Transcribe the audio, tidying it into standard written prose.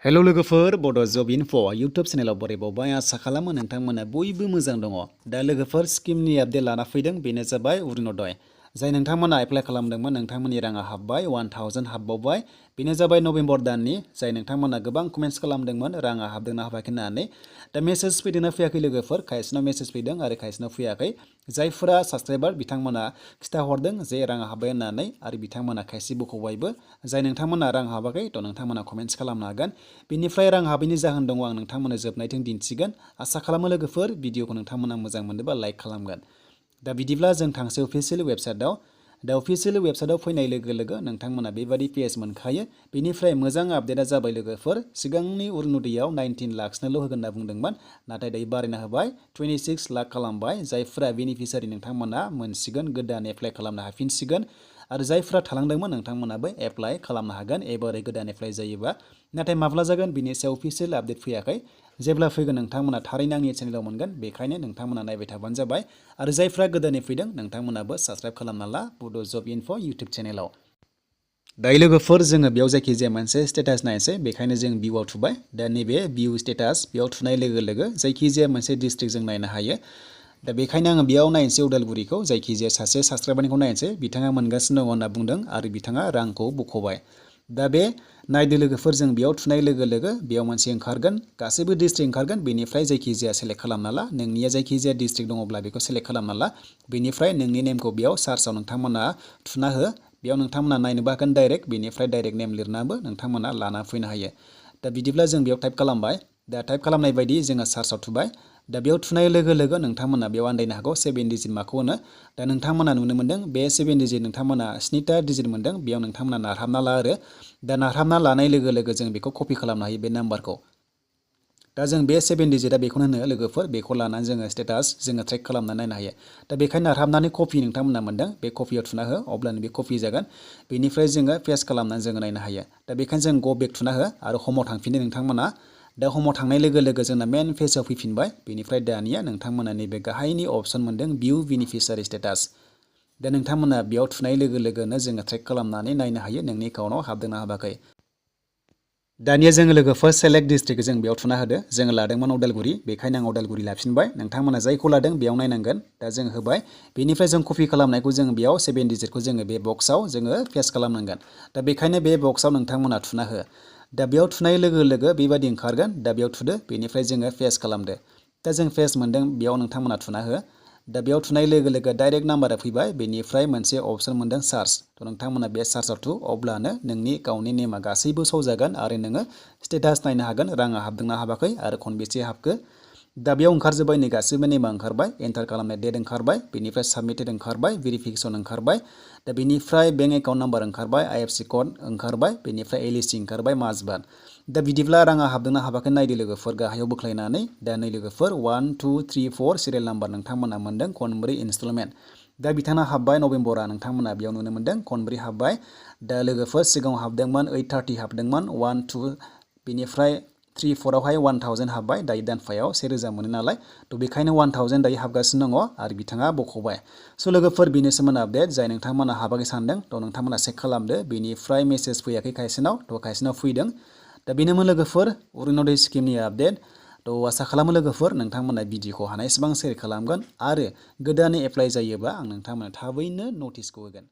Hello लोगोफोर बड' जब enough' YouTube चेनेलाव बरायबावबाय आसा खालामो नोंथांमोना बयबो मोजां दङ। दा लोगोफोर स्किमनि आपडेट लाना फैदों बेनो जाबाय अरुणोदय। जाय नोंथांमोना एप्लाइ खालामदोंमोन नोंथांमोननि राङा हाबबाय 1000 हाबबावबाय। बेनो जाबाय नभेम्बर दाननि जाय नोंथांमोना गोबां कमेन्ट्स खालामदोंमोन राङा हाबदोंना हाबाखै होननानै। दा मेसेज फैदोंना फैयाखै लोगोफोर खायसेनाव मेसेज फैदों आरो खायसेनाव फैयाखै। जायफोरा साबसक्राइबार बिथांमोना खिथाहरदों जे राङा हाबबाय होननानै आरो बिथांमोना खायसे बख'बायबो। जाय नोंथांमोना रां हाबाखै थ' नोंथांमोना कमेन्ट्स खालामनो हागोन। बेनिफ्राय रां हाबैनि जाहोन दङ आं नोंथांमोननो जोबनायथिं दिन्थिगोन। आसा खालामो लोगोफोर भिडिअखौ नोंथांमोना मोजां मोनोबा लाइक खालामगोन। दा बिदिब्ला जों थांसै अफिसियेल वेबसाइटआव। दा अफिसियेल वेबसाइटआव फैनाय लोगो लोगो नोंथांमोना बेबादि पेज मोनखायो। बेनिफ्राय मोजां आपडेटआ जाबाय लोगोफोर सिगांनि अरुणोदयआव 19 लाखसोल' होगोन होनना बुंदोंमोन। नाथाय दायो बारायना होबाय 26 लाख खालामबाय। जायफोरा बेनिफिसियारि नोंथांमोना मोनसिगोन गोदान एप्लाइ खालामनो हाफिनसिगोन। आरो जायफोरा थालांदोंमोन नोंथांमोनाबो एप्लाइ खालामनो हागोन एबारै गोदान एप्लाइ जायोबा। नाथाय माब्ला जागोन बिनि सायाव अफिसियेल आपडेट फैयाखै। जेब्ला फैगोन नोंथांमोना थारैनो आंनि चेनेलाव मोनगोन। बेखायनो नोंथांमोना नायबाय थाबानो जाबाय। आरो जायफ्रा गोदानै फैदों नोंथांमोनाबो साबस्क्राइब खालामना ला बड' जब इनफ' इउटुब चेनेलाव। दायो लोगोफोर जोङो बेयाव जायखिजाया मोनसे स्टेटास नायनोसै। बेखायनो जों भिउआव थुबाय। दा नैबे भिउ स्टेटास बेयाव थुनाय लोगो लोगो जायखिजाया मोनसे डिस्ट्रिक्ट जों नायनो हायो। दा बेखायनो आङो बेयाव नायनोसै उदालगुरिखौ जायखिजाया सासे साबस्क्राइबारनिखौ नायनोसै। बिथाङा मोनगासिनो दङ होनना बुंदों आरो बिथाङा रांखौ बख'बाय। दा बे नायदो लोगोफोर जों बेयाव थुनाय लोगो लोगो बेयाव मोनसे ओंखारगोन गासैबो डिस्ट्रिक्ट ओंखारगोन। बेनिफ्राय जायखिजाया सेलेक्ट खालामना ला नोंनिया जायखिजाया डिस्ट्रिक्ट दङब्ला बेखौ सेलेक्ट खालामना ला। बेनिफ्राय नोंनि नेमखौ बेयाव सार्चआव नोंथांमोना थुना हो। बेयाव नोंथांमोना नायनोबो हागोन डाइरेक्ट। बेनिफ्राय डाइरेक्ट नेम लिरनाबो नोंथांमोना लाना फैनो हायो। दा बिदिब्ला जों बेयाव टाइप खालामबाय। दा टाइप खालामनाय बायदि जोङो सार्चआव थुबाय। दा बेयाव थुनाय लोगो लोगो नोंथांमोना बेयाव आन्दायनो हागौ 7 डिजिट माखौ होनो। दा नोंथांमोना नुनो मोन्दों बे 7 डिजिट नोंथांमोना 7टा डिजिट मोन्दों। बेयाव नोंथांमोना नारहाबना ला आरो। दा नारहाबना लानाय लोगो लोगो जों बेखौ कपि खालामनो हायो बे नाम्बारखौ। दा जों बे 7 डिजिटआ बेखौनो होनो लोगोफोर। बेखौ लानानै जोङो स्टेटास जोङो ट्रेक खालामनानै नायनो हायो। दा बेखायनो नारहाबनानै कपि नोंथांमोना मोन्दों बे कपियाव थुना हो अब्लानो बे कपि जागोन। बेनिफ्राय जोङो पेस्ट खालामनानै जोङो नायनो हायो। दा बेखायनो जों गो बेक थुना हो आरो हमाव थांफिनो नोंथांमोना। दा हमाव थांनाय लोगो लोगो जोंना मेन पेजआव फैफिनबाय। बेनिफ्राय दानिया नोंथांमोना नैबे गाहायनि अपसन मोन्दों भिउ बेनिफिसियारि स्टेटास। दा नोंथांमोना बेयाव थुनाय लोगो लोगोनो जोङो ट्रेक खालामनानै नायनो हायो नोंनि एकाउन्टआव हाबदोंना हाबाखै। दानिया जोङो लोगोफोर सेलेक्ट डिस्ट्रिक्ट जों बेयाव थुना होदो। जोङो लादोंमोन उदालगुरि बेखायनो आं उदालगुरि लाफिनबाय। नोंथांमोना जायखौ लादों बेयाव नायनांगोन। दा जों होबाय। बेनिफ्राय जों कपि खालामनायखौ जों बेयाव 7 डिजिटखौ जोङो बे बक्सआव जोङो पेस्ट खालामनांगोन। दा बेखायनो बे बक्सआव नोंथांमोना थुना हो। दा बेयाव थुनाय लोगो लोगो बेबायदि ओंखारगोन। दा बेयाव थुदो बेनिफ्राय जोङो पेस्ट खालामदो। दा जों पेस्ट मोन्दों बेयाव नोंथांमोना थुना हो। दा बेयाव थुनाय लोगो लोगो डाइरेक्ट नाम्बारा फैबाय। बेनिफ्राय मोनसे अपसन मोन्दों सार्च। थ' नोंथांमोना बे सार्चआव थु अब्लानो नोंनि एकाउन्टनि नेमा गासैबो सौ जागोन आरो नोङो स्टेटास नायनो हागोन राङा हाबदोंना हाबाखै आरो खनबेसे हाबखो। दा बेयाव ओंखारजोब्बाय नै गासैबो नेमा ओंखारबाय। एन्टार खालामनाय डेट ओंखारबाय। बेनिफ्राय साबमिटेड ओंखारबाय। भेरिफिकेसन ओंखारबाय। दा बेनिफ्राय बेंक एकाउन्ट नाम्बार ओंखारबाय। IFSC कड ओंखारबाय। बेनिफ्राय LEC ओंखारबाय मास बाद। दा बिदिब्ला राङा हाबदोंना हाबाखै नायदो लोगोफोर गाहायाव बोख्लायनानै। दा नै लोगोफोर 1 2 3 4 सिरियाल नाम्बार नोंथांमोना मोन्दों खनब्रै इनस्टलमेन्ट। दा बिथाङा हाबबाय नभेम्बरा नोंथांमोना बेयाव नुनो मोन्दों खनब्रै हाबबाय। दा लोगोफोर सिगाङाव हाबदोंमोन 830 हाबदोंमोन 1 2 बेनिफ्राय 3 4 आवहाय 1000 हाबबाय। दायो दानफायाव 1000 मोनो नालाय। थ' बेखायनो 1000 दायो हाबगासिनो दङ आरो बिथाङा बख'बाय। स' लोगोफोर बेनोसोमोन आपडेट जाय नोंथांमोना हाबाखै सानदों थ' नोंथांमोना चेक खालामदो। बेनिफ्राय मेसेज फैयाखै खायसेनाव थ' खायसेनाव फैदों। दा बेनोमोन लोगोफोर अरुणोदय स्किमनि आपडेट। थ' आसा खालामो लोगोफोर नोंथांमोना भिडिअखौ हानायसेबां शेयार खालामगोन आरो गोदानै एप्लाइ जायोबा आं नोंथांमोना थाबैनो नटिसखौ होगोन।